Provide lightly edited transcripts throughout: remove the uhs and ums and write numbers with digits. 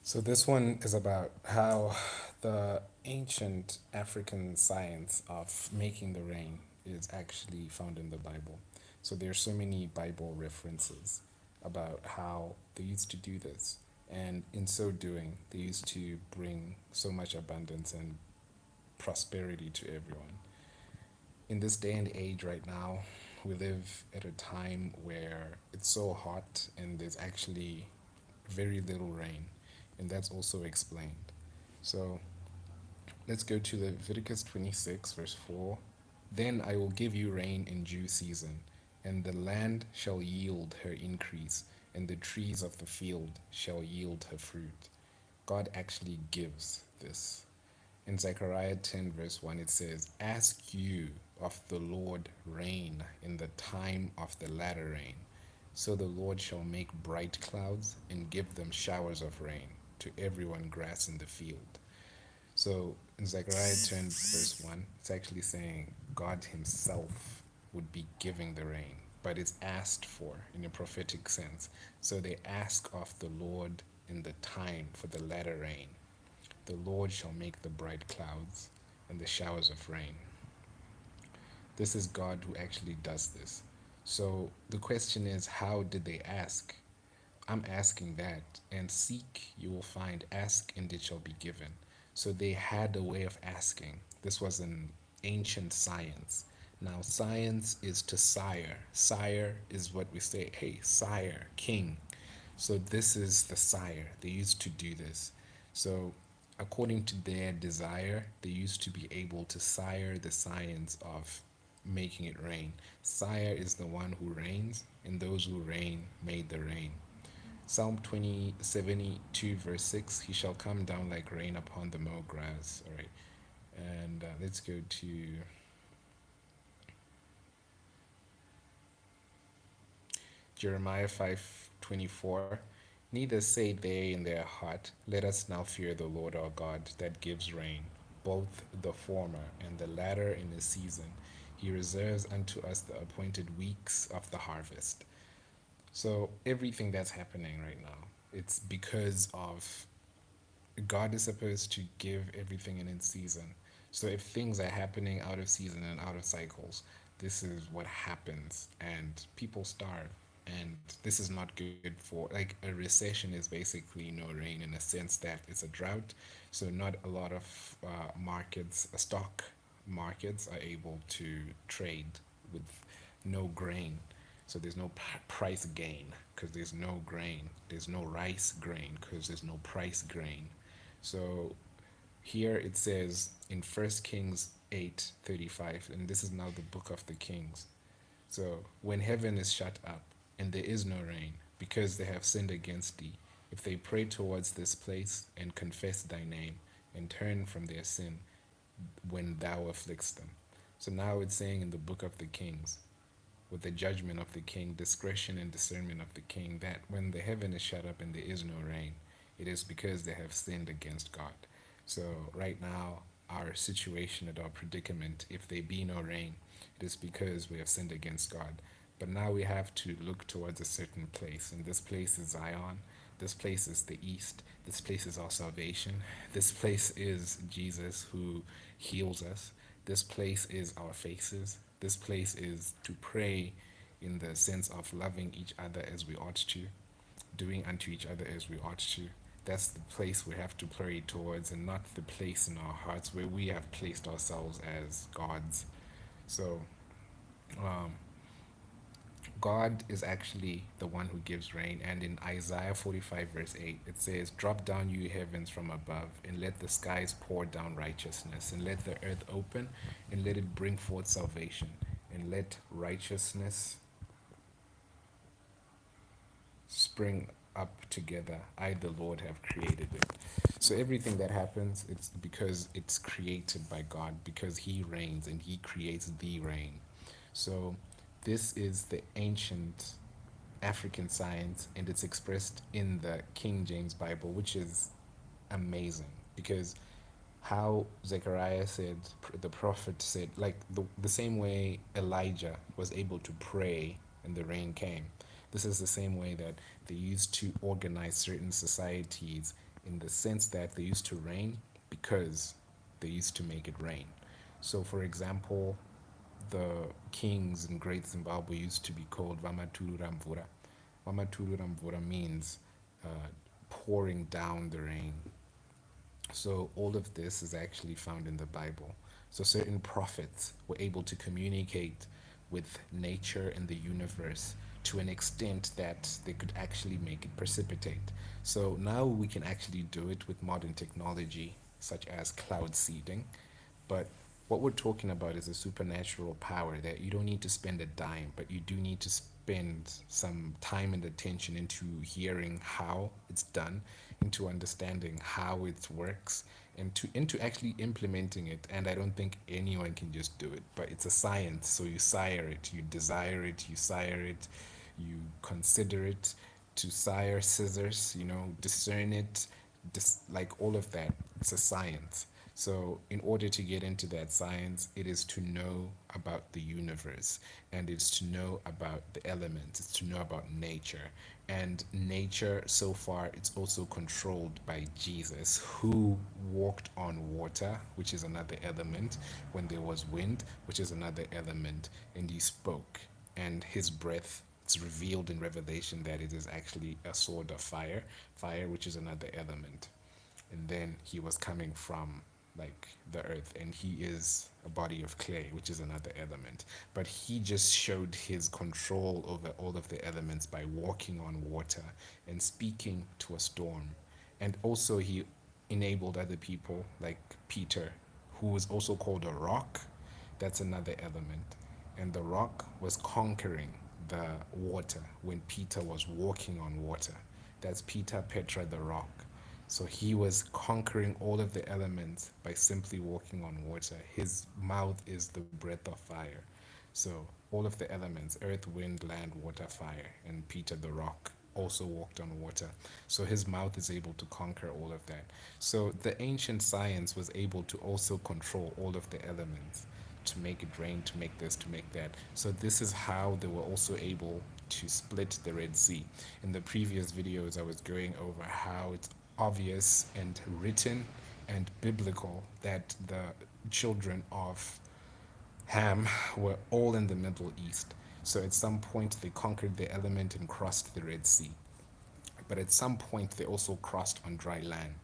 So this one is about how the ancient African science of making the rain is actually found in the Bible. So there are so many Bible references about how they used to do this. And in so doing, they used to bring so much abundance and prosperity to everyone. In this day and age right now, we live at a time where it's so hot and there's actually very little rain, and that's also explained. So let's go to Leviticus 26, verse 4. Then I will give you rain in due season, and the land shall yield her increase, and the trees of the field shall yield her fruit. God actually gives this. In Zechariah 10, verse 1, it says, Ask you of the Lord rain in the time of the latter rain. So the Lord shall make bright clouds and give them showers of rain to everyone grass in the field. So in Zechariah 10, verse 1, it's actually saying God Himself would be giving the rain, but it's asked for in a prophetic sense. So they ask of the Lord in the time for the latter rain. The Lord shall make the bright clouds and the showers of rain. This is God who actually does this. So the question is, how did they ask? I'm asking that. And seek, you will find. Ask, and it shall be given. So they had a way of asking. This was an ancient science. Now, science is to sire. Sire is what we say, hey, sire, king. So this is the sire. They used to do this. So according to their desire, they used to be able to sire the science of making it rain. Sire is the one who reigns, and those who reign made the rain. Psalm 72, verse 6, He shall come down like rain upon the mow grass. All right. And let's go to Jeremiah 5:24. Neither say they in their heart, Let us now fear the Lord our God that gives rain, both the former and the latter in the season. He reserves unto us the appointed weeks of the harvest. So everything that's happening right now, it's because of God is supposed to give everything in its season. So if things are happening out of season and out of cycles, this is what happens, and people starve. And this is not good for, like, a recession is basically no rain in a sense that it's a drought. So not a lot of markets, stock markets are able to trade with no grain. So there's no price gain because there's no grain. There's no rice grain because there's no price grain. So here it says in First Kings 8:35, and this is now the book of the Kings. So when heaven is shut up and there is no rain, because they have sinned against thee, if they pray towards this place and confess thy name and turn from their sin when thou afflicts them. So now it's saying in the book of the Kings, with the judgment of the king, discretion and discernment of the king, that when the heaven is shut up and there is no rain, it is because they have sinned against God. So right now, our situation and our predicament, if there be no rain, it is because we have sinned against God. But now we have to look towards a certain place, and this place is Zion. This place is the East. This place is our salvation. This place is Jesus who heals us. This place is our faces. This place is to pray in the sense of loving each other as we ought to, doing unto each other as we ought to. That's the place we have to pray towards, and not the place in our hearts where we have placed ourselves as gods. So, um, God is actually the one who gives rain. And in Isaiah 45, verse 8, it says, Drop down, you heavens from above, and let the skies pour down righteousness, and let the earth open, and let it bring forth salvation, and let righteousness spring up together. I, the Lord, have created it. So everything that happens, it's because it's created by God, because He reigns and He creates the rain. So this is the ancient African science, and it's expressed in the King James Bible, which is amazing because how Zechariah said, the prophet said, like the same way Elijah was able to pray and the rain came. This is the same way that they used to organize certain societies in the sense that they used to reign because they used to make it rain. So, for example, the kings in Great Zimbabwe used to be called Vamaturura. Vamaturura means pouring down the rain. So all of this is actually found in the Bible. So certain prophets were able to communicate with nature and the universe to an extent that they could actually make it precipitate. So now we can actually do it with modern technology, such as cloud seeding. But what we're talking about is a supernatural power that you don't need to spend a dime, but you do need to spend some time and attention into hearing how it's done, into understanding how it works, and into actually implementing it. And I don't think anyone can just do it, but it's a science. So you sire it, you desire it, you sire it, you consider it, to sire scissors, discern it, like all of that. It's a science. So, in order to get into that science, it is to know about the universe, and it's to know about the elements, it's to know about nature. And nature, so far, it's also controlled by Jesus, who walked on water, which is another element, when there was wind, which is another element, and he spoke. And his breath, it's revealed in Revelation that it is actually a sword of fire, which is another element. And then he was coming from like the earth, and he is a body of clay, which is another element. But he just showed his control over all of the elements by walking on water and speaking to a storm. And also he enabled other people like Peter, who was also called a rock. That's another element. And the rock was conquering the water when Peter was walking on water. That's Peter, Petra, the rock. So he was conquering all of the elements by simply walking on water. His mouth is the breath of fire. So all of the elements, earth, wind, land, water, fire, and Peter the rock also walked on water. So his mouth is able to conquer all of that. So the ancient science was able to also control all of the elements, to make it rain, to make this, to make that. So this is how they were also able to split the Red Sea. In the previous videos, I was going over how it's obvious and written and biblical that the children of Ham were all in the Middle East. So at some point they conquered the element and crossed the Red Sea. But at some point they also crossed on dry land.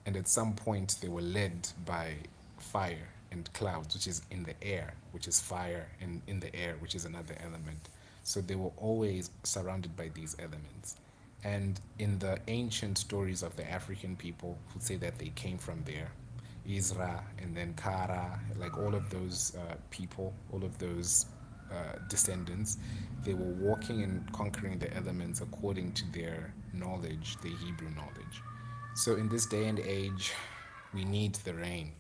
And at some point they were led by fire and clouds, which is in the air, which is fire, and in the air, which is another element. So they were always surrounded by these elements. And in the ancient stories of the African people who say that they came from there, Isra and then Kara, like all of those people, all of those descendants, they were walking and conquering the elements according to their knowledge, their Hebrew knowledge. So in this day and age, we need the rain.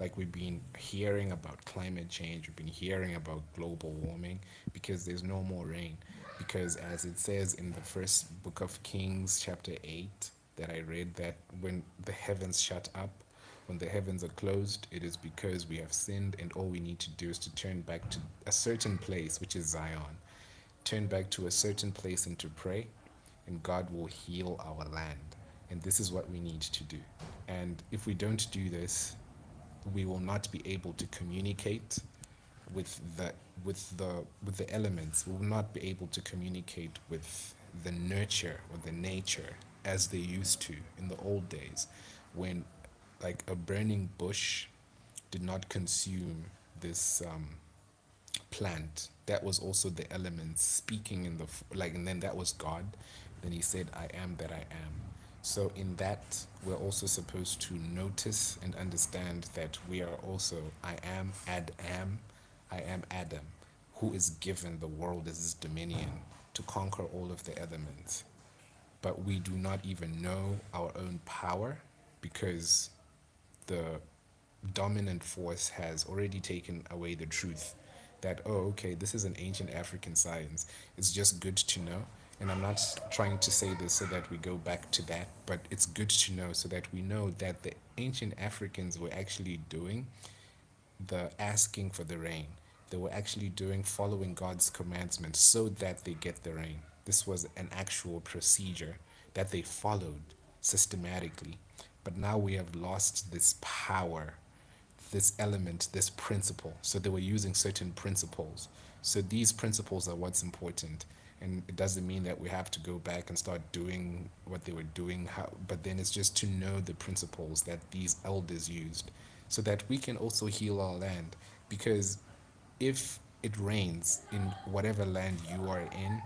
Like we've been hearing about climate change, we've been hearing about global warming because there's no more rain. Because as it says in the first book of Kings, chapter 8, that I read, that when the heavens shut up, when the heavens are closed, it is because we have sinned, and all we need to do is to turn back to a certain place, which is Zion. Turn back to a certain place and to pray, and God will heal our land. And this is what we need to do. And if we don't do this, we will not be able to communicate with the elements. We will not be able to communicate with the nurture or the nature as they used to in the old days, when like a burning bush did not consume this plant. That was also the elements speaking in the like, and then that was God. Then he said, I am that I am. So in that, we're also supposed to notice and understand that we are also I am Adam, who is given the world as his dominion to conquer all of the elements. But we do not even know our own power because the dominant force has already taken away the truth that, oh, okay, this is an ancient African science. It's just good to know. And I'm not trying to say this so that we go back to that, but it's good to know so that we know that the ancient Africans were actually doing the asking for the rain. They were actually doing following God's commandments so that they get the rain. This was an actual procedure that they followed. systematically. But now we have lost this power, this element, this principle. So they were using certain principles. So these principles are what's important. And it doesn't mean that we have to go back and start doing what they were doing, but then it's just to know the principles that these elders used so that we can also heal our land. Because if it rains in whatever land you are in,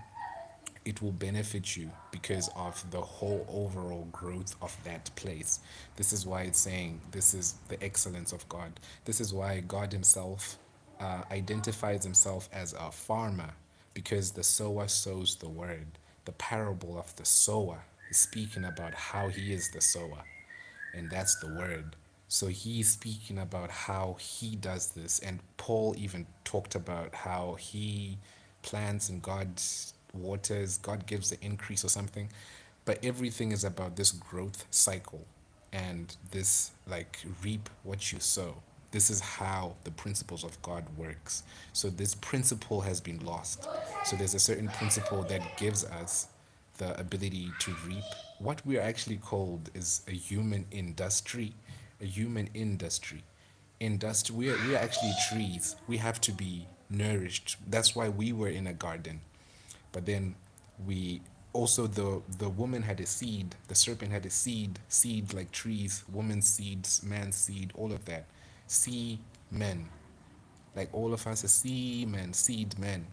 it will benefit you because of the whole overall growth of that place. This is why it's saying this is the excellence of God. This is why God Himself identifies Himself as a farmer, because the sower sows the word. The parable of the sower is speaking about how He is the sower, and that's the word. So he's speaking about how he does this, and Paul even talked about how he plants and God waters, God gives the increase or something. But everything is about this growth cycle and this like reap what you sow. This is how the principles of God works. So this principle has been lost. So there's a certain principle that gives us the ability to reap. What we are actually called is a human industry, a human industry. We are actually trees. We have to be nourished. That's why we were in a garden. But then we also, the woman had a seed, the serpent had a seed like trees, woman's seeds, man's seed, all of that. See men, like all of us are seed men.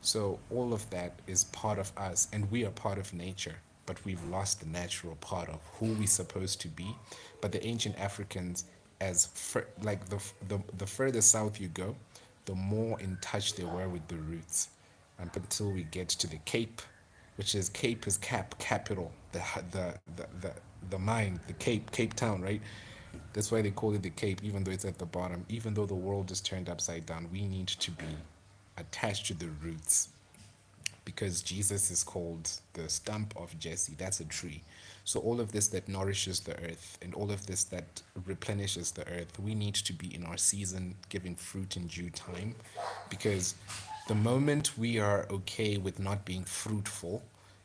So all of that is part of us, and we are part of nature, but we've lost the natural part of who we're supposed to be. But the ancient Africans, like the further south you go, the more in touch they were with the roots, until we get to the Cape, which is Cape is capital, the mind, the Cape Town, right? That's why they call it the Cape, even though it's at the bottom. Even though the world is turned upside down, we need to be attached to the roots, because Jesus is called the stump of Jesse. That's a tree. So all of this that nourishes the earth and all of this that replenishes the earth, we need to be in our season, giving fruit in due time, because the moment we are okay with not being fruitful,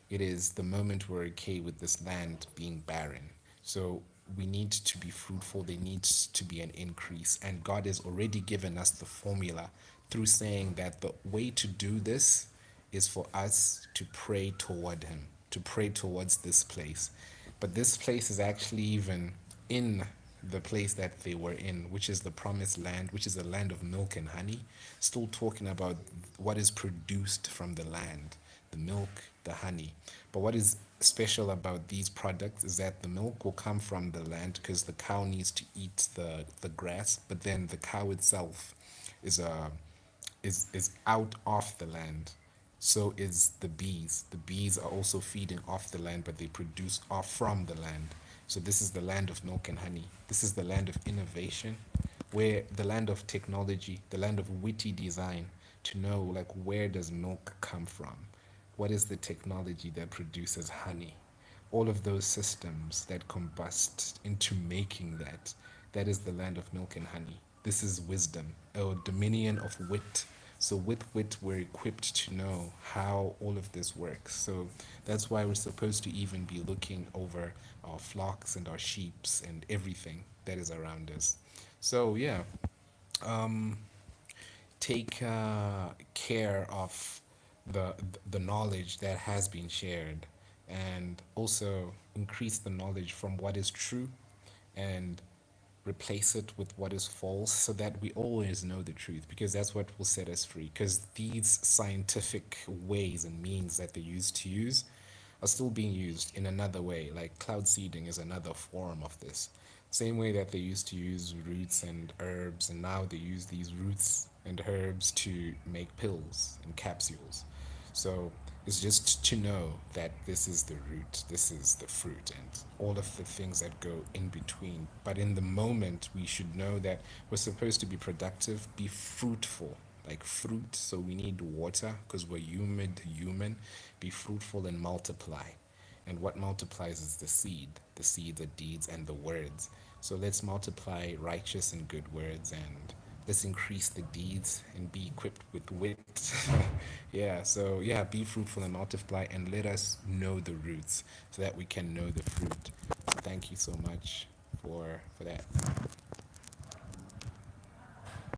it is the moment we're okay with this land being barren. So we need to be fruitful. There needs to be an increase. And God has already given us the formula through saying that the way to do this is for us to pray toward Him, to pray towards this place. But this place is actually even in the place that they were in, which is the promised land, which is a land of milk and honey, still talking about what is produced from the land, the milk, the honey. But what is special about these products is that the milk will come from the land because the cow needs to eat the grass, but then the cow itself is a is out of the land. So is the bees. The bees are also feeding off the land, but they produce off from the land. So this is the land of milk and honey. This is the land of innovation, where the land of technology, the land of witty design, to know like where does milk come from? What is the technology that produces honey? All of those systems that combust into making that, that is the land of milk and honey. This is wisdom, a dominion of wit. So with wit, we're equipped to know how all of this works. So that's why we're supposed to even be looking over our flocks and our sheeps and everything that is around us. So yeah, take care of the the knowledge that has been shared, and also increase the knowledge from what is true and replace it with what is false, so that we always know the truth, because that's what will set us free. Because these scientific ways and means that they used to use are still being used in another way. Like cloud seeding is another form of this. Same way that they used to use roots and herbs, and now they use these roots and herbs to make pills and capsules. So it's just to know that this is the root, this is the fruit, and all of the things that go in between. But in the moment, we should know that we're supposed to be productive, be fruitful, like fruit. So we need water because we're human. Be fruitful and multiply. And what multiplies is the seed, the deeds, and the words. So let's multiply righteous and good words, and let's increase the deeds and be equipped with wit Yeah, so yeah, be fruitful and multiply, and let us know the roots so that we can know the fruit. So thank you so much for that.